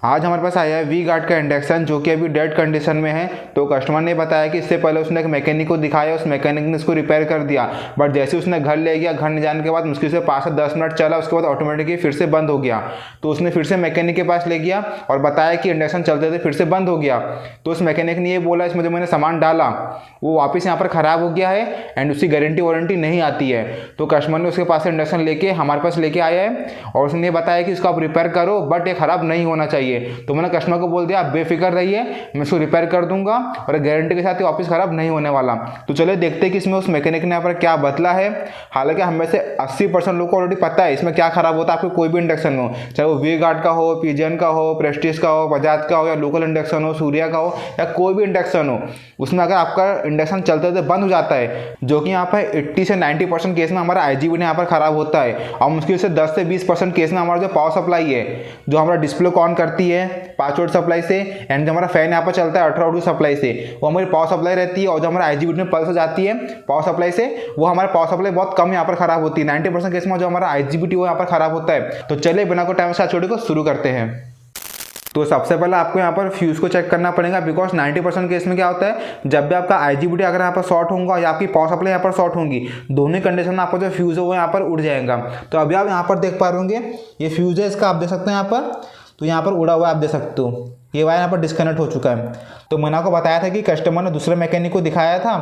आज हमारे पास आया है वी गार्ड का इंडक्शन जो कि अभी डेड कंडीशन में है। तो कस्टमर ने बताया कि इससे पहले उसने एक मैकेनिक को दिखाया, उस मैकेनिक ने इसको रिपेयर कर दिया, बट जैसे उसने घर ले गया, घर ले जाने के बाद मुश्किल से 5 से 10 मिनट चला, उसके बाद ऑटोमेटिकली फिर से बंद हो गया। तो उसने फिर से मैकेनिक के पास ले गया और बताया कि इंडक्शन चलते थे फिर से बंद हो गया। तो उस मैकेनिक ने ये बोला इसमें जो मैंने सामान डाला वो वापस यहाँ पर ख़राब हो गया है एंड उसकी गारंटी वारंटी नहीं आती है। तो कस्टमर ने उसके पास से इंडक्शन लेके हमारे पास लेके आया है और उसने ये बताया कि इसको आप रिपेयर करो बट ये ख़राब नहीं होना चाहिए। तो मैंने कस्टमर को बोल दिया आप बेफिक्र रहिए, मैं इसको रिपेयर कर दूंगा और गारंटी के साथ ही वापस ख़राब नहीं होने वाला। तो चलिए देखते हैं कि इसमें उस मैकेनिक ने यहाँ पर क्या बदला है। हालांकि हम में से 80% लोगों को ऑलरेडी पता है इसमें क्या ख़राब होता है। आपको कोई भी इंडक्शन हो, चाहे वो वी गार्ड का हो, पिजन का हो, प्रेस्टीज का हो, बजाज का हो, या लोकल इंडक्शन हो, सूर्या का हो, या कोई भी इंडक्शन हो, उसमें अगर आपका इंडक्शन चलते चलते बंद हो जाता है, जो कि यहाँ पर 80 से 90% केस में हमारा IGBT यहाँ पर ख़राब होता है और मुश्किल से 10 से 20% केस में हमारा जो पावर सप्लाई है जो हमारा डिस्प्ले को ऑन करती है 5 वोल्ट सप्लाई से एंड जो हमारा फैन यहाँ पर चलता है 18 वोल्ट सप्लाई से, वो हमारी पावर सप्लाई रहती है। और जो हमारा IGBT में पल्स जाती है पावर सप्लाई से, वो हमारे पावर सप्लाई बहुत कम यहाँ पर ख़राब होती है। 90% केस में जो हमारा IGBT वो यहाँ पर ख़राब होता है। तो चलिए बिना कोई टाइम छोड़े को शुरू करते हैं। तो सबसे पहले आपको यहाँ पर फ्यूज़ को चेक करना पड़ेगा, बिकॉज 90% केस में क्या होता है जब भी आपका IGBT अगर यहाँ पर शॉर्ट होगा या आपकी पावर सप्लाई यहाँ पर शॉर्ट होंगी, दोनों कंडीशन में आपका जो फ्यूज़ है वो यहाँ पर उड़ जाएगा। तो अभी आप यहाँ पर देख पा रहे होंगे ये फ्यूज़ है इसका, आप देख सकते हैं यहाँ पर, तो यहाँ पर उड़ा हुआ आप देख सकते हो, ये वायर यहाँ पर डिस्कनेक्ट हो चुका है। तो मैंने आपको बताया था कि कस्टमर ने दूसरे मैकेनिक को दिखाया था,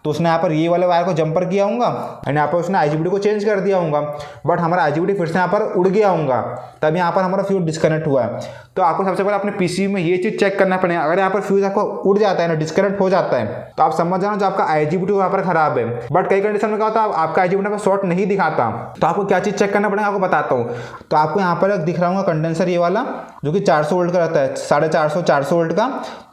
तो उसने यहाँ पर ये वाले वायर को जंपर किया होगा एंड यहाँ पर उसने IGBT को चेंज कर दिया होगा, बट हमारा IGBT फिर से यहाँ पर उड़ गया होगा, तब यहाँ पर हमारा फ्यूज डिस्कनेक्ट हुआ है। तो आपको सबसे पहले अपने PC में ये चीज़ चेक करना पड़ेगा। अगर यहाँ पर फ्यूज आपको उड़ जाता है ना, डिस्कनेक्ट हो जाता है, तो आप समझ जाना जो आपका IGBT यहाँ पर खराब है। बट कई कंडीशन में क्या होता है आपका IGBT पर शॉर्ट नहीं दिखाता, तो आपको क्या चीज़ चेक करना पड़ेगा आपको बताता हूँ। तो आपको यहाँ पर दिख रहा होगा कंडेंसर ये वाला जो कि 400 वोल्ट का रहता है, 450 400 वोल्ट का।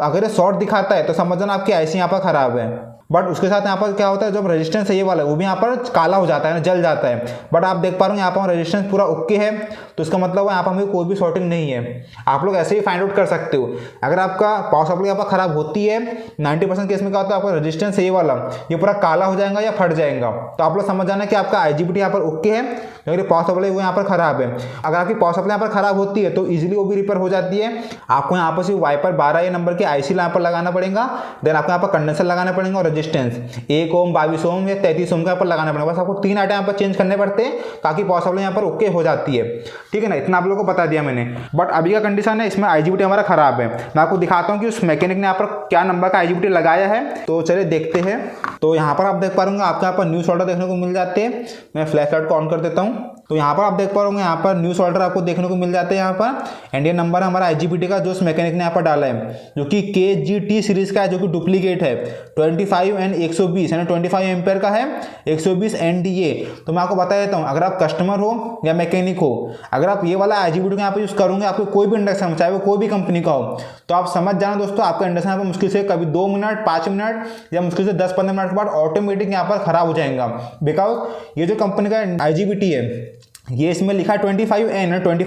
अगर ये शॉर्ट दिखाता है तो समझ जाना आपकी IC यहाँ पर खराब है। बट उसके साथ यहाँ पर क्या होता है जब रेजिस्टेंस है ये वाला वो भी यहाँ पर काला हो जाता है ना, जल जाता है। बट आप देख पा रहे हो यहाँ पर रेजिस्टेंस पूरा ओके है, तो इसका मतलब यहाँ पर हमें कोई भी शॉर्टिंग नहीं है। आप लोग ऐसे ही फाइंड आउट कर सकते हो। अगर आपका पावर सप्लाई यहाँ पर खराब होती है 90% केस में क्या होता है आपका रेजिस्टेंस है ये वाला, ये पूरा काला हो जाएगा या फट जाएगा, तो आप लोग समझ जाना कि आपका IGBT यहाँ पर ओके है, लेकिन पावर सप्लाई वो यहाँ पर खराब है। अगर आपकी पावर सप्लाई यहाँ पर खराब होती है तो इजीली वो भी रिपेयर हो जाती है। आपको यहाँ पर सिर्फ वाइपर 12 नंबर की IC यहाँ पर लगाना पड़ेगा, देन आपको यहाँ पर कंडेंसर लगाना पड़ेगा और रेजिस्टेंस 1 ओम 22 ओम या 33 ओम का यहाँ पर लगाना पड़ेगा। बस आपको 3 आइटम यहाँ पर चेंज करने पड़ते हैं ताकि पावर सप्लाई यहाँ पर ओके हो जाती है। ठीक है ना, इतना आप लोगों को बता दिया मैंने। बट अभी का कंडीशन है इसमें IGBT हमारा खराब है। मैं आपको दिखाता हूँ कि उस मैकेनिक ने यहाँ पर क्या नंबर का IGBT लगाया है। तो चलिए देखते हैं। तो यहाँ पर आप देख पा रहे होंगे आपको यहाँ पर न्यू शॉल्डर देखने को मिल जाते हैं। मैं फ्लैश लाइट को ऑन कर देता हूँ। तो यहाँ पर आप देख पा रहे होंगे यहाँ पर न्यू शॉल्डर आपको देखने को मिल जाते हैं यहाँ पर, एंड ये नंबर है हमारा IGBT का जो उस मैकेनिक ने यहाँ पर डाला है, जो कि KGT सीरीज का है, जो कि डुप्लीकेट है 25 एंड 120 यानी 25 एम्पेयर का है, 120 NDA। तो मैं आपको बता देता हूँ, अगर आप कस्टमर हो या मैकेनिक हो, अगर आप ये वाला IGBT यहाँ पर यूज़ करोगे आपको कोई भी इंडक्शन चाहे वो कोई भी कंपनी का हो, तो आप समझ जाना दोस्तों आपका इंडक्शन यहाँ पर मुश्किल से कभी 2 मिनट 5 मिनट या मुश्किल से 10-15 मिनट के बाद ऑटोमेटिक यहाँ पर खराब हो जाएगा। बिकॉज ये जो कंपनी का IGBT है ये इसमें लिखा 25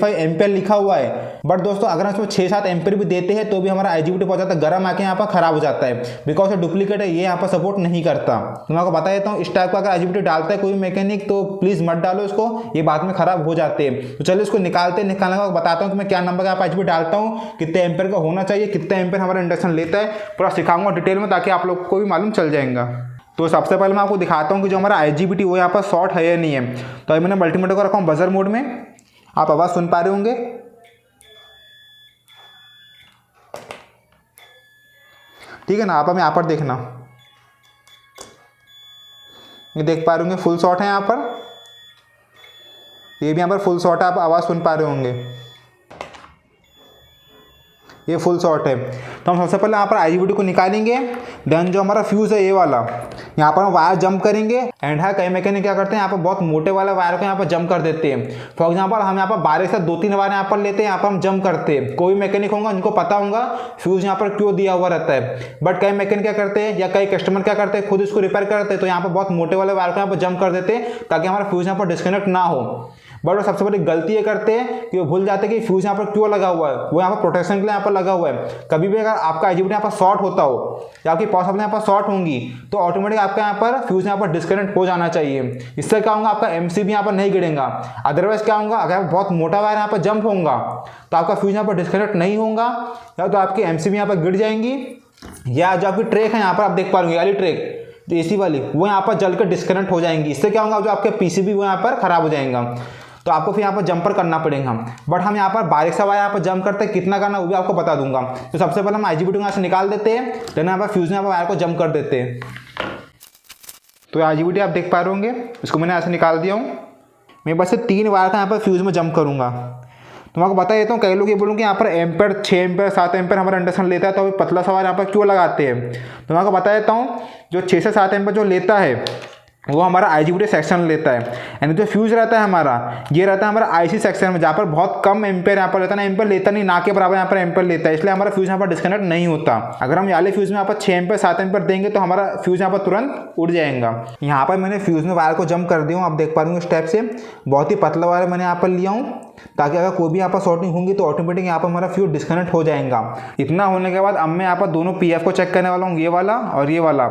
एम्पेयर लिखा हुआ है, बट दोस्तों अगर हम इसमें 6-7 एम्पेयर भी देते हैं तो भी हमारा IGBT बहुत ज़्यादा गर्म आके यहाँ पर खराब हो जाता है, बिकॉज ये डुप्लीकेट है, ये यहाँ पर सपोर्ट नहीं करता। तो मैं आपको बता देता हूँ इस टाइप का अगर IGBT डालता है कोई मैकेनिक तो प्लीज़ मत डालो इसको, ये बाद में खराब हो जाते हैं। तो चलिए इसको निकालने के बाद बताता हूँ कि मैं क्या नंबर का IGBT डालता हूँ, कितने एम्पेयर का होना चाहिए, कितने एम्पेयर हमारा इंडक्शन लेता है, पूरा सिखाऊंगा डिटेल में ताकि आप लोग को भी मालूम चल जाएगा। तो सबसे पहले मैं आपको दिखाता हूँ कि जो हमारा IGBT वो यहाँ पर शॉर्ट है या नहीं है। तो अभी मैंने मल्टीमीटर को रखा हूँ बजर मोड में, आप आवाज़ सुन पा रहे होंगे। ठीक है ना, आप हमें यहाँ पर देखना, ये देख पा रहे होंगे फुल शॉर्ट है यहाँ पर, ये भी यहाँ पर फुल शॉर्ट है, आप आवाज़ सुन पा रहे होंगे, ये फुल शॉर्ट है। तो हम सबसे पहले यहाँ पर IGBT को निकालेंगे, देन जो हमारा फ्यूज़ है ये वाला यहाँ पर हम वायर जंप करेंगे। एंड है कई मैकेनिक क्या करते हैं यहाँ पर बहुत मोटे वाला वायर को यहाँ पर जंप कर देते हैं। फॉर एग्जांपल हम यहाँ पर 12 से 2-3 वायर यहाँ पर लेते हैं, यहाँ पर हम जंप करते हैं। कोई मैकेनिक होगा उनको पता होगा फ्यूज़ यहाँ पर क्यों दिया हुआ रहता है। बट कई मैकेनिक क्या करते हैं या कई कस्टमर क्या करते हैं खुद इसको रिपेयर करते हैं, तो यहाँ पर बहुत मोटे वाले वायर को यहाँ पर जंप कर देते हैं ताकि हमारा फ्यूज़ यहाँ पर डिस्कनेक्ट ना हो। बट वो सबसे बड़ी गलती ये करते हैं कि वो भूल जाते हैं कि फ्यूज़ यहाँ पर क्यों लगा हुआ है। वो यहाँ पर प्रोटेक्शन के लिए यहाँ पर लगा हुआ है। कभी भी अगर आपका IGBT यहाँ पर शॉर्ट होता हो या आपकी पावर सप्लाई यहाँ पर शॉर्ट होंगी तो ऑटोमेटिक आपका यहाँ पर फ्यूज़ यहाँ पर डिस्कनेक्ट हो जाना चाहिए। इससे क्या होगा, आपका MCB यहाँ पर नहीं गिरेगा। अदरवाइज क्या होगा, अगर बहुत मोटा वायर यहाँ पर जंप होगा तो आपका फ्यूज़ यहाँ पर डिस्कनेक्ट नहीं होगा, या तो आपकी MCB यहाँ पर गिर जाएंगी, या जो आपकी ट्रैक है यहाँ पर आप देख पा रहे हो वाली ट्रैक जो AC वाली, वो यहाँ पर जलकर डिस्कनेक्ट हो जाएंगी। इससे क्या होगा, जो आपके PCB वो यहाँ पर खराब हो जाएगा। तो आपको फिर यहाँ पर जंपर करना पड़ेगा। बट हम यहाँ पर बारीक सा वायर यहाँ पर जंप करते हैं, कितना करना वो भी आपको बता दूंगा। तो सबसे पहले हम IGBT को यहाँ से निकाल देते हैं, देन यहाँ पर फ्यूज़ यहाँ पर वायर को जंप कर देते हैं। तो IGBT आप देख पा रहे होंगे, इसको मैंने ऐसे निकाल दिया हूँ। मेरे पास से 3 वायर का यहाँ पर फ्यूज़ में जंप करूँगा। तो मैं आपको बता देता हूँ, कई लोग ये बोलूँ कि यहाँ पर एम्पेयर 6 एम्पेयर 7 एम्पेयर हमारा इंडक्शन लेता है, तो अभी पतला सा वायर यहाँ पर क्यों लगाते हैं। तो मैं आपको बता देता हूँ, जो 6 से 7 एम्पेयर जो लेता है वो हमारा IGBT सेक्शन लेता है। यानी जो फ्यूज़ रहता है हमारा, ये रहता है हमारा IC सेक्शन में, जहाँ पर बहुत कम एम्पेयर यहाँ पर लेता है ना, एम्पेयर लेता नहीं, ना के बराबर यहाँ पर एम्पेयर लेता है, इसलिए हमारा फ्यूज़ यहाँ पर डिस्कनेक्ट नहीं होता। अगर हम वाले फ्यूज़ में यहाँ पर 6 एम्पेयर 7 एम्पेयर देंगे तो हमारा फ्यूज़ यहाँ पर तुरंत उड़ जाएगा। यहाँ पर मैंने फ्यूज़ में वायर को जंप कर दिया हूँ, आप देख पा रहे हो इस टाइप से। बहुत ही पतला वायर मैंने यहाँ पर लिया हूँ, ताकि अगर कोई भी यहाँ पर शॉर्टिंग होंगी तो ऑटोमेटिक यहाँ पर हमारा फ्यूज़ डिस्कनेक्ट हो जाएगा। इतना होने के बाद अब मैं यहाँ पर दोनों PF को चेक करने वाला हूँ, ये वाला और ये वाला।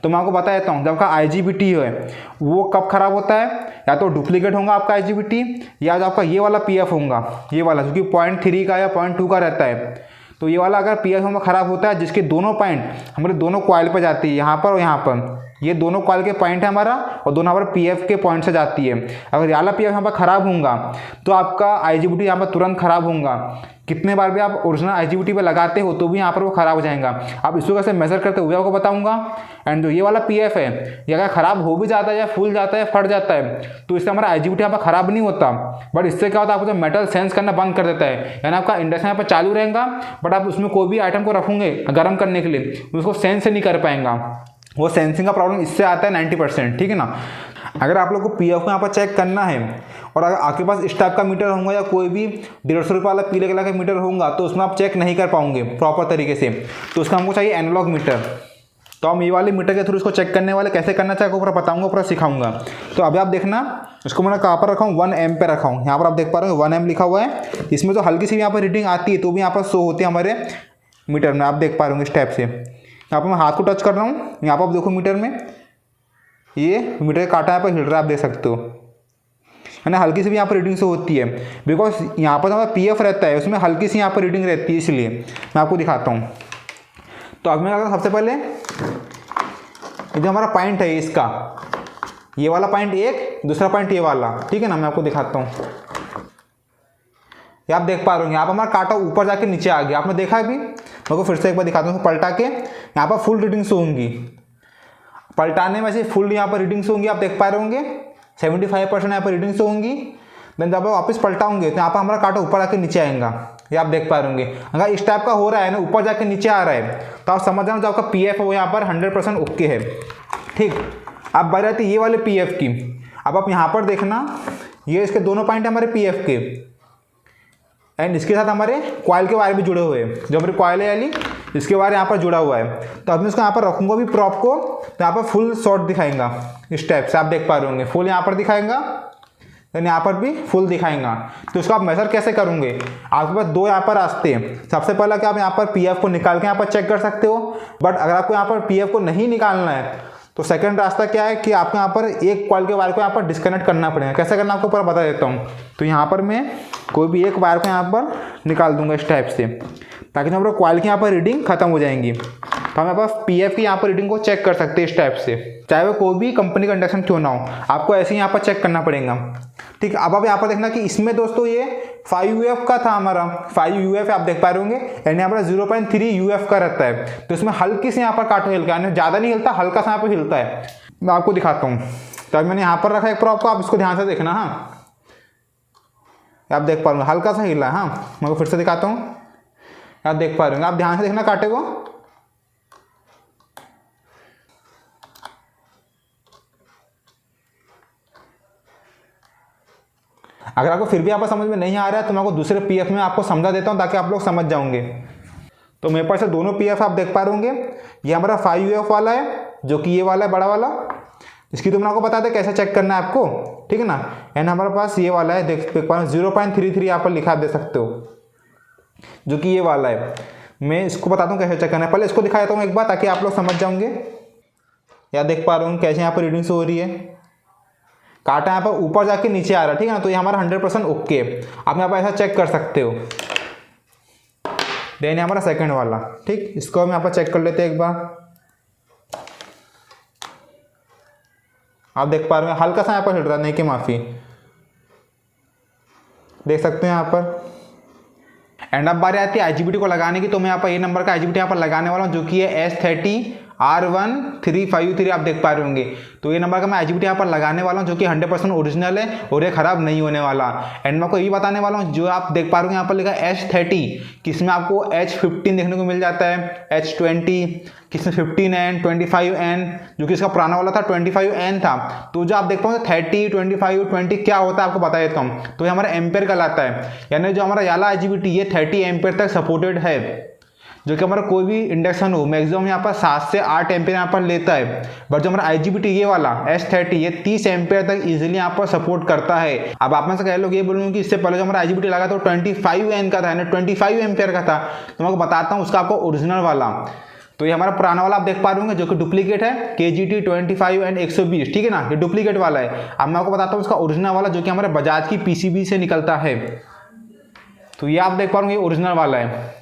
तो मैं आपको बता देता हूँ, जब आपका IGBT है वो कब खराब होता है, या तो डुप्लीकेट होगा आपका IGBT, या जो आपका ये वाला PF होगा, ये वाला जो कि 0.3 का या 0.2 का रहता है। तो ये वाला अगर PF हमारा खराब होता है, जिसके दोनों पॉइंट हमारे दोनों कॉइल पर जाती है, यहाँ पर और यहाँ पर, ये दोनों कॉइल के पॉइंट है हमारा, और दोनों हमारे PF के पॉइंट से जाती है। अगर वाला PF यहाँ पर खराब होगा तो आपका IGBT यहाँ पर तुरंत खराब होगा। कितने बार भी आप ओरिजिनल IGBT पे लगाते हो तो भी यहाँ पर वो खराब हो जाएगा। आप इसको कैसे मेजर करते हुए आपको बताऊंगा। एंड जो ये वाला PF है, ये अगर खराब हो भी जाता है या फूल जाता है, फट जाता है, तो इससे हमारा IGBT यहाँ पर खराब नहीं होता। बट इससे क्या होता है, आपको जो मेटल सेंस करना बंद कर देता है, यानी आपका इंडक्शन यहाँ पर चालू रहेगा, बट आप उसमें कोई भी आइटम को रखोगे गर्म करने के लिए, उसको सेंस नहीं कर पाएंगा। वो सेंसिंग का प्रॉब्लम इससे आता है 90%, ठीक है ना। अगर आप लोग को PF को यहाँ पर चेक करना है और अगर आपके पास इस टाइप का मीटर होगा या कोई भी 150 रुपये वाला पीले कलर का मीटर होगा, तो उसमें आप चेक नहीं कर पाओगे प्रॉपर तरीके से। तो उसका हमको चाहिए एनालॉग मीटर। तो हम ये वाले मीटर के थ्रू इसको चेक करने वाले कैसे करना चाहिए पूरा बताऊंगा, पूरा सिखाऊंगा। तो अभी आप देखना, इसको मैंने कहाँ पर रखा हूँ, 1 एम पे रखा हूँ। यहाँ पर आप देख पा रहे हो 1 एम लिखा हुआ है। इसमें तो हल्की सी यहाँ पर रीडिंग आती है, तो भी यहाँ पर शो होती है हमारे मीटर में, आप देख पा रहे होंगे इस टाइप से। यहाँ पर मैं हाथ को टच कर रहा हूँ, यहाँ पर आप देखो मीटर में ये मीटर का कांटा यहाँ पर हिल रहा है, आप देख सकते हो, है ना। हल्की सी भी यहाँ पर रीडिंग शो होती है, बिकॉज यहाँ पर हमारा PF रहता है, उसमें हल्की सी यहाँ पर रीडिंग रहती है, इसलिए मैं आपको दिखाता हूँ। तो अब मैं अगर सबसे पहले ये जो हमारा पॉइंट है इसका, ये वाला पॉइंट एक, दूसरा पॉइंट ये वाला, ठीक है ना, मैं आपको दिखाता हूँ। ये आप देख पा रहे हो, यहाँ पर हमारा कांटा ऊपर जाके नीचे आ गया, आपने देखा अभी। मैं को फिर से एक बार दिखाता हूँ, पलटा के यहाँ पर फुल रीडिंग्स होंगी, पलटाने में से फुल यहाँ पर रीडिंग्स होंगी, आप देख पा रहे होंगे 75% यहाँ पर रीडिंग्स होंगी। देन जब आप वापस पलटाओगे तो यहाँ पर हमारा कांटा ऊपर आके नीचे आएगा, ये आप देख पा रहे होंगे। अगर इस टाइप का हो रहा है ना, ऊपर जाके नीचे आ रहा है, तो आप समझ जाओ जो आपका PF है वो यहाँ पर 100% ओके है, ठीक। अब बात आती है ये वाले PF की। अब आप यहाँ पर देखना, ये इसके दोनों पॉइंट है हमारे PF के, एंड इसके साथ हमारे कॉइल के वायर भी जुड़े हुए हैं, जो हमारी कॉइल है वाली इसके वायर यहाँ पर जुड़ा हुआ है। तो अब मैं इसको यहाँ पर रखूँगा भी प्रॉप को, तो यहाँ पर फुल शॉर्ट दिखाएगा इस टाइप से, आप देख पा रहे होंगे। फुल यहाँ पर दिखाएगा, देन यहाँ पर भी फुल दिखाएगा। तो इसको आप मेजर कैसे करोगे, आपके पास 2 यहाँ पर रास्ते हैं। सबसे पहला कि आप यहाँ पर PF को निकाल के यहाँ पर चेक कर सकते हो, बट अगर आपको यहाँ पर PF को नहीं निकालना है तो सेकंड रास्ता क्या है कि आपको यहाँ पर एक कॉइल के वायर को यहाँ पर डिस्कनेक्ट करना पड़ेगा। कैसे करना आपको पूरा बता देता हूँ। तो यहाँ पर मैं कोई भी एक वायर को यहाँ पर निकाल दूंगा इस टाइप से, ताकि हमारे कॉइल की यहाँ पर रीडिंग खत्म हो जाएंगी। तो हम यहाँ पर PF की यहाँ पर रीडिंग को चेक कर सकते हैं इस टाइप से, चाहे वो कोई भी कंपनी का इंडक्शन क्यों ना हो, आपको ऐसे ही यहाँ पर चेक करना पड़ेगा, ठीक है। अब आप यहाँ पर देखना कि इसमें दोस्तों ये 5 UF का था हमारा, 5 UF आप देख पा रहे होंगे, यानी यहाँ पर 0.3 UF का रहता है। तो इसमें हल्की से यहाँ पर कांटा हिलता है, ज़्यादा नहीं हिलता, हल्का सा यहाँ पर हिलता है। मैं आपको दिखाता हूँ। तो मैंने यहाँ पर रखा एक प्रॉप को, आप इसको ध्यान से देखना। हाँ, आप देख पा रहे हो हल्का सा हिला है। हाँ, मैं फिर से दिखाता हूँ, आप देख पा रहे होंगे, आप ध्यान से देखना कांटे को। अगर आपको फिर भी यहाँ पर समझ में नहीं आ रहा है तो मैं आपको दूसरे PF में आपको समझा देता हूँ, ताकि आप लोग समझ जाओगे। तो मेरे पास दोनों PF आप देख पा रहे होंगे, ये हमारा 5 UF वाला है, जो कि ये वाला है बड़ा वाला, इसकी तो मैंने आपको बता दें कैसे चेक करना है आपको, ठीक है ना। एंड हमारे पास ये वाला है, देख पा 0.33 यहाँ पर लिखा, आप देख सकते हो, जो कि ये वाला है। मैं इसको बताता हूँ कैसे चेक करना है, पहले इसको दिखा देता हूँ एक बार ताकि आप लोग समझ जाओगे। या देख पा रहे हो कैसे यहाँ पर रीडिंग शो हो रही है, कांटा यहाँ पर ऊपर जाके नीचे आ रहा है, ठीक है ना। तो ये हमारा 100% ओके, आप यहाँ पर ऐसा चेक कर सकते हो। देन हमारा सेकंड वाला, ठीक, इसको हम यहाँ पर चेक कर लेते हैं एक बार। आप देख पा रहे हो हल्का सा यहाँ पर हिल रहा है, नहीं कि माफ़ी, देख सकते हैं यहाँ पर। एंड अब बारी आती है IGBT को लगाने की, तो मैं यहाँ पर ये नंबर का IGBT यहाँ पर लगाने वाला हूँ, जो कि है S30R1353, आप देख पा रहे होंगे। तो ये नंबर का मैं IGBT यहाँ पर लगाने वाला हूँ, जो कि 100% ओरिजिनल है और ये खराब नहीं होने वाला। एंड मैं आपको ये बताने वाला हूँ, जो आप देख पा रहे हो यहाँ पर लिखा है S30, किसमें आपको H15 देखने को मिल जाता है, H20, किसमें 15N, 25N, जो कि इसका पुराना वाला था 25N था। तो जो आप देख पाओ 30, 25, 20 क्या होता है आपको बता देता हूँ। तो ये हमारा एम्पेयर कहलाता है, यानी जो हमारा याला IGBT ये 30 एम्पेयर तक सपोर्टेड है, जो कि हमारा कोई भी इंडक्शन हो मैक्सिमम यहाँ पर 7 से 8 एम्पेयर यहाँ पर लेता है। बट जो हमारा IGBT ये वाला S30 ये 30 एम्पेयर तक इजीली यहाँ पर सपोर्ट करता है। अब आप में से कई लोग ये बोलूँगे कि इससे पहले जो हमारा IGBT लगा था 25N का था, यानी 25 एम्पेयर का था। तो मैं आपको बताता हूँ उसका आपको ओरिजिनल वाला। तो ये हमारा पुराना वाला आप देख पा रहे होंगे, जो कि डुप्लीकेट है, KGT 25N 120, ठीक है ना, ये डुप्लीकेट वाला है। अब मैं आपको बताता हूँ उसका ओरिजिनल वाला, जो कि हमारे बजाज की PCB से निकलता है। तो ये आप देख पा रहे होंगे ओरिजिनल वाला है,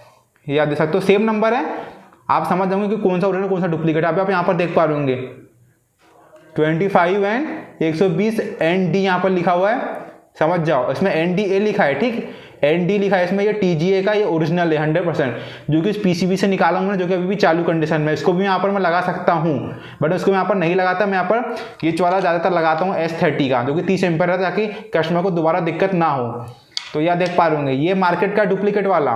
ये आप देख सकते हो, सेम नंबर है, आप समझ जाओगे कि कौन सा ओरिजिनल कौन सा डुप्लीकेट है। अभी आप यहाँ पर देख पा रहे होंगे 25N 120 ND यहाँ पर लिखा हुआ है, समझ जाओ, इसमें NDA लिखा है, ठीक, ND लिखा है इसमें, ये TGA का ये ओरिजिनल है 100%, जो कि इस PCB से निकाला हूँ, जो कि अभी भी चालू कंडीशन में। इसको भी यहाँ पर मैं लगा सकता हूँ, बट इसको यहाँ पर नहीं लगाता, मैं यहाँ पर ये वाला ज़्यादातर लगाता हूँ S30 का, जो कि 30 एम्पेयर है, ताकि कस्टमर को दोबारा दिक्कत ना हो। तो यह देख पा रहे होंगे ये मार्केट का डुप्लीकेट वाला,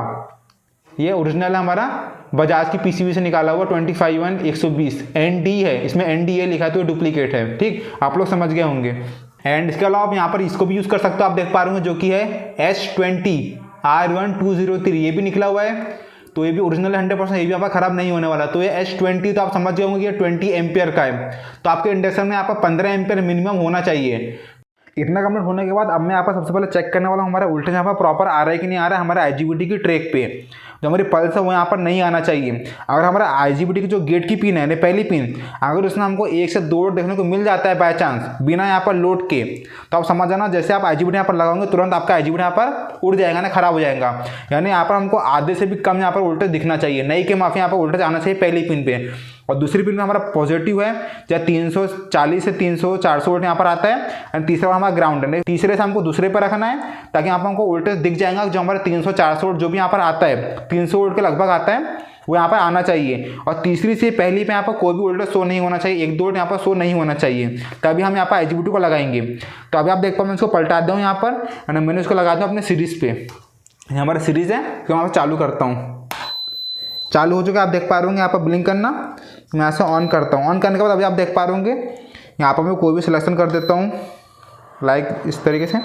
ये ओरिजिनल है हमारा बजाज की PCB से निकाला हुआ 25N 120 ND है, इसमें NDA लिखा है, तो ये डुप्लीकेट है, ठीक, आप लोग समझ गए होंगे। एंड इसके अलावा आप यहाँ पर इसको भी यूज़ कर सकते हो, आप देख पा रहे होंगे, जो कि है S20R1203, ये भी निकला हुआ है, तो ये भी ओरिजिनल है 100%, ये भी यहाँ पर खराब नहीं होने वाला। तो ये S20 तो आप समझ गए होंगे, ये 20 एम्पेयर का है, तो आपके इंडक्शन में यहाँ पर 15 एम्पेयर मिनिमम होना चाहिए। इतना कंप्लीट होने के बाद अब मैं यहाँ पर सबसे पहले चेक करने वाला हूँ हमारा वोल्टेज यहाँ पर प्रॉपर आ रहा है कि नहीं आ रहा है हमारे IGBT की ट्रैक पे। जो हमारी पल्स है वो यहाँ पर नहीं आना चाहिए। अगर हमारा IGBT की जो गेट की पिन है, पहली पिन, अगर उसमें हमको 1 से 2 देखने को मिल जाता है बाय चांस बिना यहाँ पर लोड के, तो आप समझ जाना जैसे आप IGBT यहाँ पर लगाओगे तुरंत आपका IGBT यहाँ पर उड़ जाएगा ना, खराब हो जाएगा। यानी यहाँ पर हमको आधे से भी कम यहाँ पर वोल्टेज दिखना चाहिए, नहीं कि माफी यहाँ पर वोल्टेज आना चाहिए पहली पिन पे। और दूसरी पिन में हमारा पॉजिटिव है, या 340 से 300 400 वोल्ट यहाँ पर आता है, एंड तीसरा हमारा ग्राउंड है। तीसरे से हमको दूसरे पर रखना है, ताकि यहाँ पर हमको वोल्टेज दिख जाएगा जो हमारा 300 400 वोल्ट जो भी यहाँ पर आता है, 300 वोल्ट के लगभग आता है, वो यहाँ पर आना चाहिए। और तीसरी से पहली पे यहाँ पर कोई भी वोल्टेज शो नहीं होना चाहिए, 1-2 वोल्ट यहाँ पर शो नहीं होना चाहिए, तभी हम यहाँ पर IGBT को लगाएंगे। तो अभी आप देख पाओ मैं इसको पलटा दूँ यहाँ पर, एंड मैंने इसको लगा दूँ अपने सीरीज़ पे, ये हमारा सीरीज़ है, तो यहाँ पर चालू करता हूँ। चालू हो चुका है, आप देख पा रहे होंगे यहाँ पर ब्लिंक करना, मैं यहाँ से ऑन करता हूँ। ऑन करने के बाद अभी आप देख पा रहे होंगे यहाँ पर मैं कोई भी सिलेक्शन कर देता हूँ, लाइक इस तरीके से।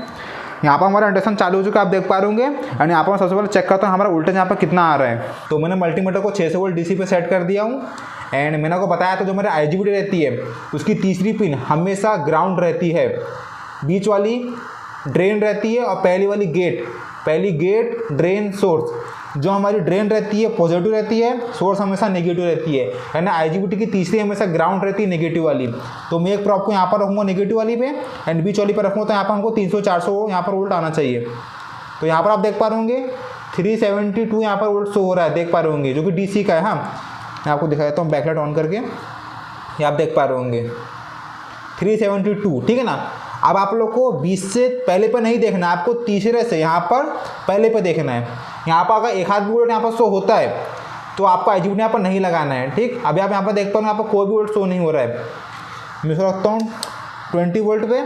यहाँ पर हमारा इंडक्शन चालू हो चुका है, आप देख पा रहे होंगे। एंड यहाँ पर मैं सबसे पहले चेक करता हूँ हमारा वोल्टेज यहाँ पर कितना आ रहा है। तो मैंने मल्टीमीटर को 600 वोल्ट DC पे सेट कर दिया हूँ। एंड मैंने आपको बताया था जो हमारी IGBT रहती है उसकी तीसरी पिन हमेशा ग्राउंड रहती है, बीच वाली ड्रेन रहती है, और पहली वाली गेट, पहली गेट ड्रेन सोर्स। जो हमारी ड्रेन रहती है पॉजिटिव रहती है, सोर्स हमेशा नेगेटिव रहती है, यानी IGBT की तीसरी हमेशा ग्राउंड रहती है नेगेटिव वाली। तो मैं एक प्रॉप को यहाँ पर रखूँगा नेगेटिव वाली पे, एंड बीच वाली पर रखूँगा, तो यहाँ पर हमको 300-400 यहाँ पर वोल्ट आना चाहिए। तो यहाँ पर आप देख पा रहे होंगे 372 यहाँ पर वोल्ट शो हो रहा है, देख पा रहे होंगे, जो कि DC का है। हाँ, मैं आपको दिखा देता हूँ बैकलाइट ऑन करके, ये आप देख पा रहे होंगे 372, ठीक है ना। अब आप लोग को 20 से पहले पर नहीं देखना है, आपको तीसरे से यहाँ पर पहले पर देखना है। यहाँ पर अगर एक आध वोल्ट यहाँ पर शो होता है तो आपको IGBT यहाँ पर नहीं लगाना है, ठीक। अभी आप यहाँ पर देख पा रहे हो यहाँ पर कोई भी वोल्ट शो नहीं हो रहा है। मैं इसको रखता हूँ 20 वोल्ट पे,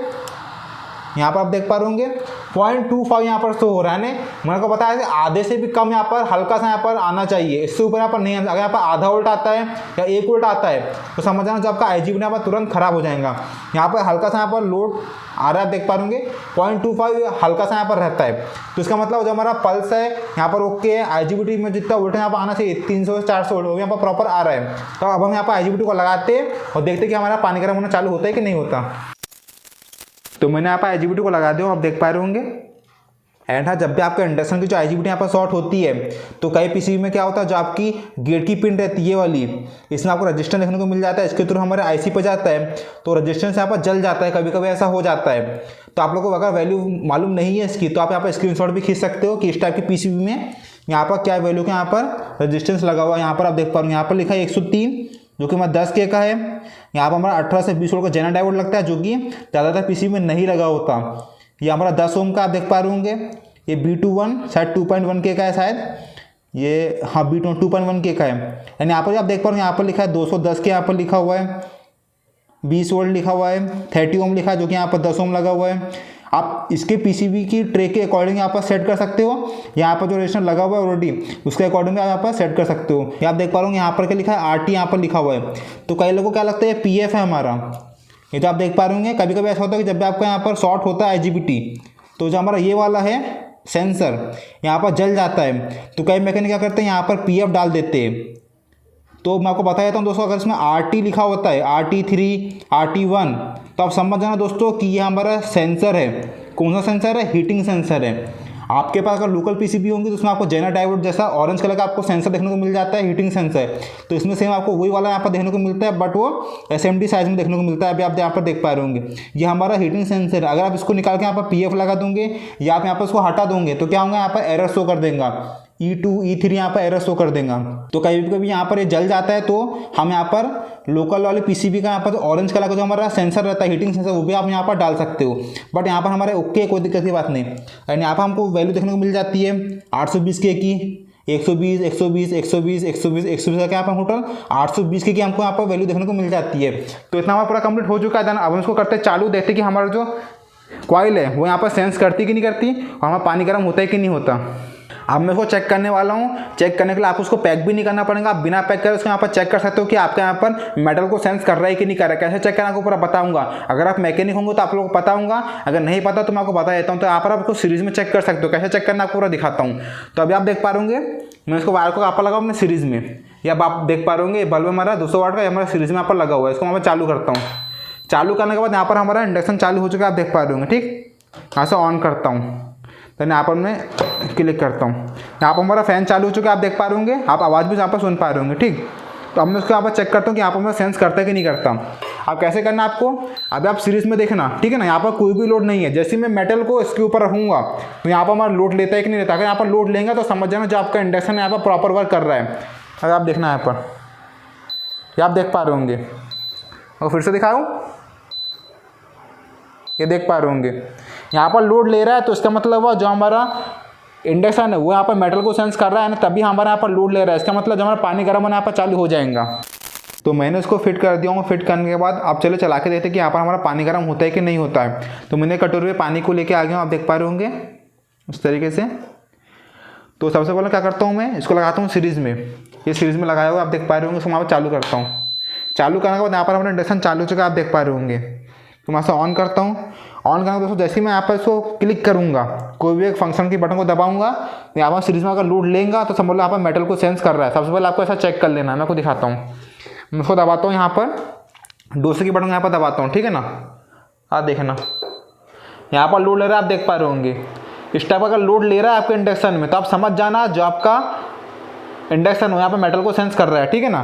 यहाँ पर आप देख पा रहे होंगे 0.25 यहाँ पर शो हो रहा है ना। मैंने को बताया कि आधे से भी कम यहाँ पर हल्का सा यहाँ पर आना चाहिए, इससे ऊपर यहाँ पर नहीं। अगर यहाँ पर आधा वोल्ट आता है या 1 वोल्ट आता है तो समझ जाना जो आपका IGBT यहाँ पर तुरंत खराब हो जाएगा। यहाँ पर हल्का सा यहाँ पर लोड आ रहा है, देख पा रहे 0.25 हल्का सा यहाँ पर रहता है। तो इसका मतलब जो हमारा पल्स है यहाँ पर ओके है, IGBT में जितना वोल्ट यहाँ पर आना चाहिए 300 से 400 वोल्ट वो यहाँ पर प्रॉपर आ रहा है। तो अब हम यहाँ पर IGBT को लगाते और देखते कि हमारा पानी गर्म होना चालू होता है कि नहीं होता। तो मैंने यहाँ पर IGBT को लगा दिया, आप देख पा रहे होंगे। एंड हाँ, जब भी आपका इंडक्शन की जो IGBT यहाँ पर शॉर्ट होती है तो कई पीसीबी में क्या होता है, जो आपकी गेट की पिन रहती है ये वाली, इसमें आपको रजिस्टेंस देखने को मिल जाता है। इसके थ्रू हमारे IC पे जाता है तो रजिस्टेंस यहाँ पर जल जाता है, कभी कभी ऐसा हो जाता है। तो आप लोगों को अगर वैल्यू मालूम नहीं है इसकी तो आप यहाँ पर स्क्रीनशॉट भी खींच सकते हो कि इस टाइप की पीसीबी में यहाँ पर क्या वैल्यू का यहाँ पर रजिस्टेंस लगा हुआ है। यहाँ पर आप देख पा रहे हो, यहाँ पर लिखा है 103 जो कि हमारा 10K का है। यहाँ पर हमारा 18 से 20 वोल्ट का जेनर डायोड लगता है जो कि ज़्यादातर पीसीबी में नहीं लगा होता। ये हमारा 10 ओम का आप देख पा रहे होंगे। ये B21 शायद 2.1K का है शायद, ये हाँ B21 2.1K का है। यानी यहाँ पर आप देख पा रहे हो, यहाँ पर लिखा है 210K, यहाँ पर लिखा हुआ है 20 वोल्ट लिखा हुआ है, 30 ओम लिखा है जो कि यहाँ पर 10 ओम लगा हुआ है। आप इसके पीसीबी की ट्रे के अकॉर्डिंग यहाँ पर सेट कर सकते हो। यहाँ पर जो रजिस्टर लगा हुआ है ऑलरेडी उसके अकॉर्डिंग आप यहाँ पर सेट कर सकते हो। ये आप देख पा रहे हो यहाँ पर क्या लिखा है RT यहाँ पर लिखा हुआ है। तो कई लोगों को क्या लगता है PF है हमारा, ये तो आप देख पा रहे होंगे। कभी कभी ऐसा होता है कि जब भी आपका यहाँ पर शॉर्ट होता है IGBT तो जो हमारा ये वाला है सेंसर यहाँ पर जल जाता है। तो कई मैकेनिक क्या करते हैं यहाँ पर PF डाल देते हैं। तो मैं आपको बता देता हूँ दोस्तों, अगर इसमें RT लिखा होता है RT3 RT1 तो आप समझ जाना दोस्तों कि ये हमारा सेंसर है। कौन सा सेंसर है? हीटिंग सेंसर है। आपके पास अगर लोकल पीसीबी होंगी तो उसमें आपको जेनर डायोड जैसा ऑरेंज कलर का आपको सेंसर देखने को मिल जाता है, हीटिंग सेंसर। तो इसमें सेम आपको वही वाला यहाँ पर देखने को मिलता है, बट वो SMD साइज में देखने को मिलता है। अभी आप यहाँ पर देख पा रहे होंगे ये हमारा हीटिंग सेंसर है। अगर आप इसको निकाल के यहाँ पर PF लगा दोगे या आप यहाँ पर इसको हटा दोगे तो क्या होगा, यहाँ पर एरर शो कर देगा, E2 E3 यहाँ पर एरर शो कर देगा। तो कभी कभी यहाँ पर ये जल जाता है तो हम यहाँ पर लोकल वाले पीसीबी का यहाँ पर ऑरेंज कलर का जो हमारा सेंसर रहता है हीटिंग सेंसर वो भी आप यहाँ पर डाल सकते हो। बट यहाँ पर हमारे ओके, कोई दिक्कत की बात नहीं। एंड यहाँ पर हमको वैल्यू देखने को मिल जाती है 820K की, 120 120 120 120 120 का क्या यहाँ पर टोटल 820K की हमको यहाँ पर वैल्यू देखने को मिल जाती है। तो इतना हमारा पूरा कंप्लीट हो चुका है। अब हम इसको करते हैं चालू, देखते कि हमारा जो कॉइल है वो यहाँ पर सेंस करती कि नहीं करती और हमारा पानी गर्म होता है कि नहीं होता। अब मैं उसको चेक करने वाला हूँ। चेक करने के लिए आपको उसको पैक भी नहीं करना पड़ेगा, आप बिना पैक करे उसको यहाँ पर चेक कर सकते हो कि आपका यहाँ पर मेटल को सेंस कर रहा है कि नहीं कर रहा है। कैसे चेक करना आपको पूरा बताऊंगा। अगर आप मैकेनिक होंगे तो आप लोगों को पता होगा, अगर नहीं पता तो मैं आपको बता देता हूँ। तो यहाँ पर आपको सीरीज में चेक कर सकते हो। कैसे चेक करना आपको पूरा दिखाता हूँ। तो अभी आप देख पा रहे मैं इसको वायर को यहाँ पर लगाऊँ अपने सीरीज में, या आप देख पा रहे बल्ब हमारा 200 वाट का हमारा सीरीज में यहाँ पर लगा हुआ है। इसको मैं चालू करता हूँ। चालू करने के बाद यहाँ पर हमारा इंडक्शन चालू हो चुका है, आप देख पा रहे होंगे। ठीक, यहाँ से ऑन करता हूँ तो यहाँ पर मैं क्लिक करता हूँ। यहाँ पर हमारा फैन चालू हो चुका है, आप देख पा रहे होंगे। आप आवाज़ भी यहाँ पर सुन पा रहे होंगे। ठीक, तो अब मैं उसको यहाँ पर चेक करता हूँ कि यहाँ पर मैं सेंस करता है कि नहीं करता। अब कैसे करना आपको, अभी आप सीरीज में देखना, ठीक है ना। यहाँ पर कोई भी लोड नहीं है। जैसे मैं मेटल को इसके ऊपर रखूँगा तो यहाँ पर हमारा लोड लेता है कि नहीं लेता। अगर यहाँ पर लोड लेंगे तो समझ जाना जो आपका इंडक्शन यहाँ पर प्रॉपर वर्क कर रहा है। अगर आप देखना यहाँ पर, ये आप देख पा रहे होंगे। और फिर से दिखाऊँ, ये देख पा रहे होंगे यहाँ पर लोड ले रहा है। तो इसका मतलब हुआ जो हमारा इंडक्शन है वो यहाँ पर मेटल को सेंस कर रहा है ना, तभी हमारा यहाँ पर लोड ले रहा है। इसका मतलब जो हमारा पानी गर्म होना यहाँ पर चालू हो जाएगा। तो मैंने इसको फिट कर दिया हूँ। फिट करने के बाद आप चलो चला के देखते कि यहाँ पर हमारा पानी गर्म होता है कि नहीं होता है। तो मैंने कटोरी में पानी को लेके आ गया हूँ, आप देख पा रहे होंगे उस तरीके से। तो सबसे पहले क्या करता हूँ, मैं इसको लगाता हूँ सीरीज़ में। ये सीरीज़ में लगाया हुआ आप देख पा रहे होंगे। उसको वहाँ पर चालू करता हूँ। चालू करने के बाद यहाँ पर हमारा इंडक्शन चालू हो चुका है, आप देख पा रहे होंगे। तो मैं इसे ऑन करता हूँ। ऑन करने के दोस्तों जैसे ही मैं यहाँ पर इसको क्लिक करूँगा, कोई भी एक फंक्शन की बटन को दबाऊंगा तो यहाँ पर सीरीज में अगर लोड लेंगा तो समझ लो यहाँ पर मेटल को सेंस कर रहा है। सबसे पहले आपको ऐसा चेक कर लेना है। मैं आपको दिखाता हूँ। मैं उसको दबाता हूँ यहाँ पर, दूसरे की बटन यहाँ पर दबाता हूँ, ठीक है ना। आप देखना यहाँ पर लोड ले रहा है, आप देख पा रहे होंगे। इस टाइप अगर लोड ले रहा है आपके इंडक्शन में तो आप समझ जाना जो आपका इंडक्शन हो यहाँ पर मेटल को सेंस कर रहा है, ठीक है ना।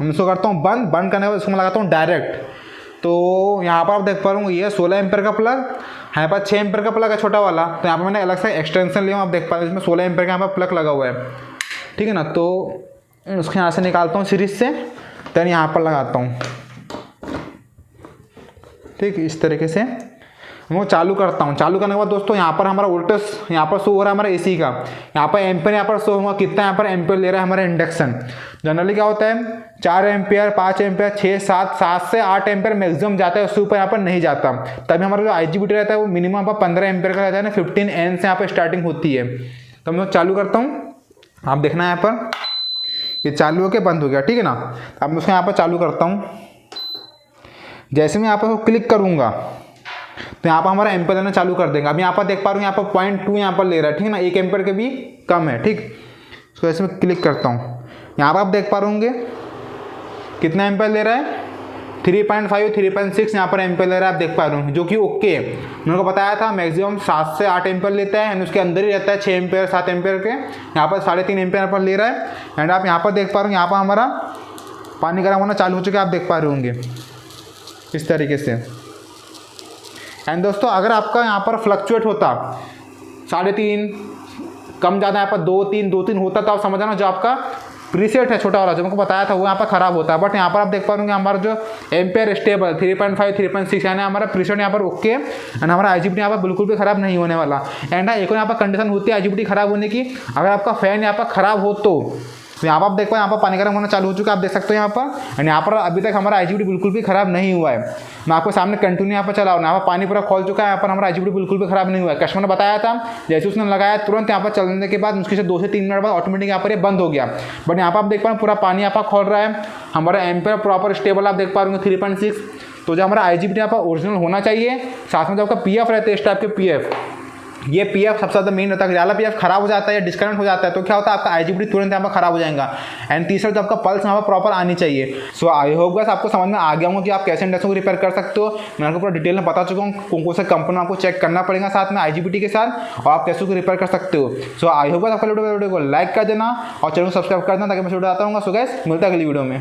मैं इसको करता हूँ बंद। बंद करने के बाद इसको मैं लगाता हूँ डायरेक्ट। तो यहाँ पर आप देख पा रहे होंगे ये 16 एम्पेयर का प्लग, यहाँ पर 6 एम्पेयर का प्लग है छोटा वाला। तो यहाँ पर मैंने अलग से एक्सटेंशन लिया हूँ, आप देख पा रहे हैं इसमें 16 एम्पेयर का यहाँ पर प्लग लगा हुआ है, ठीक है ना। तो उसको यहाँ से निकालता हूँ सीरीज से, देन यहाँ पर लगाता हूँ। ठीक, इस तरीके से मैं चालू करता हूँ। चालू करने के बाद दोस्तों यहाँ पर हमारा वोल्टेज यहाँ पर शो हो रहा है हमारा एसी का, यहाँ पर एम्पेयर यहाँ पर शो होगा कितना यहाँ पर एम्पेयर ले रहा है हमारा इंडक्शन। जनरली क्या होता है 4 एम्पेयर 5 एम्पेयर 6 7 से 8 एम्पेयर मैक्सिमम जाता है, उससे ऊपर यहाँ पर नहीं जाता। तभी हमारा जो IGBT रहता है वो मिनिमम यहाँ पर 15 एम्पेयर का रहता है ना, 15 N से यहाँ पर स्टार्टिंग होती है। तो मैं चालू करता हूँ, आप देखना यहाँ पर ये चालू होकर बंद हो गया, ठीक है ना। अब मैं उसको यहाँ पर चालू करता हूँ। जैसे मैं यहाँ पर क्लिक करूँगा तो यहाँ पर हमारा एम्पेयर लेना चालू कर देगा। अब यहाँ पर देख पा रहा हूँ यहाँ पर 0.2 यहाँ पर ले रहा है, ठीक है ना, 1 एम्पेयर के भी कम है, ठीक। तो ऐसे मैं क्लिक करता हूँ, यहाँ पर आप देख पा रहे कितना एम्पेयर ले रहा है 3.5 3.6 यहाँ पर एम्पेयर ले रहा है, आप देख पा रहे हो, जो कि ओके है। मैंने को बताया था मैक्सिमम 7 से 8 एम्पेयर लेता है, एंड उसके अंदर ही रहता है 6 एम्पेयर 7 एम्पेयर के। यहाँ पर 3.5 एम्पेयर पर ले रहा है। एंड आप यहाँ पर देख पा रहे हो यहाँ पर हमारा पानी गर्म होना चालू हो चुका है, आप देख पा रहे होंगे इस तरीके से। एंड दोस्तों अगर आपका यहाँ पर फ्लक्चुएट होता 3.5 कम ज़्यादा यहाँ पर 2-3 होता तो आप समझ जाना जो आपका प्रीसेट है छोटा वाला जो मैंने बताया था वो यहाँ पर खराब होता है। बट यहाँ पर आप देख पा रहे हमारा जो एम्पेयर स्टेबल 3.5 3.6 यानी हमारा प्रीसेट यहाँ पर ओके एंड हमारा IGBT यहाँ पर बिल्कुल भी खराब नहीं होने वाला। एंड एक और यहाँ पर कंडीशन होती है IGBT खराब होने की, अगर आपका फैन यहाँ पर खराब हो तो यहाँ पर आप देख पाए यहाँ पर पानी गर्म होना चालू हो चुका है, आप देख सकते हो यहाँ पर। एंड यहाँ पर अभी तक हमारा IGBT बिल्कुल भी खराब नहीं हुआ है। मैं आपको सामने कंटिन्यू यहाँ पर चला हूँ, यहाँ पर पानी पूरा खोल चुका है, यहाँ पर हमारा IGBT बिल्कुल भी खराब नहीं हुआ है। कस्टमर ने बताया था जैसे उसने लगाया तुरंत यहाँ पर चलने के बाद मुश्किल से 2 से 3 मिनट बाद ऑटोमेटिक यहाँ पर ये बंद हो गया। बट यहाँ पर आप देख पा रहे पूरा पानी यहाँ पर खोल रहा है, हमारा एम्पेयर प्रॉपर स्टेबल आप देख पा रहे 3.6। तो जो हमारा IGBT यहाँ पर ओरिजिनल होना चाहिए। साथ में जो आपका PF रहता है इस टाइप के PF, ये PF सबसे ज़्यादा मेन रहता है। ज़्यादा PF खराब हो जाता है या डिस्कनेक्ट हो जाता है तो क्या होता है आपका IGBT तुरंत यहाँ पर खराब हो जाएगा। एंड तीसरा जो आपका पल्स यहाँ पर प्रॉपर आनी चाहिए। सो आई होप गाइस आपको समझ में आ गया होगा कि आप कैसे इंडक्शन को रिपेयर कर सकते हो। मैं आपको पूरा डिटेल में बता चुका हूँ कौन कौन से कंपनी आपको चेक करना पड़ेगा साथ में IGBT के साथ, और आप कैसे उसको रिपेयर कर सकते हो। सो आई होप गाइस आपको वीडियो को लाइक कर देना और चैनल को सब्सक्राइब कर देना ताकि मैं वीडियो आता हूँ। सो गाइस मिलता है अगली वीडियो में।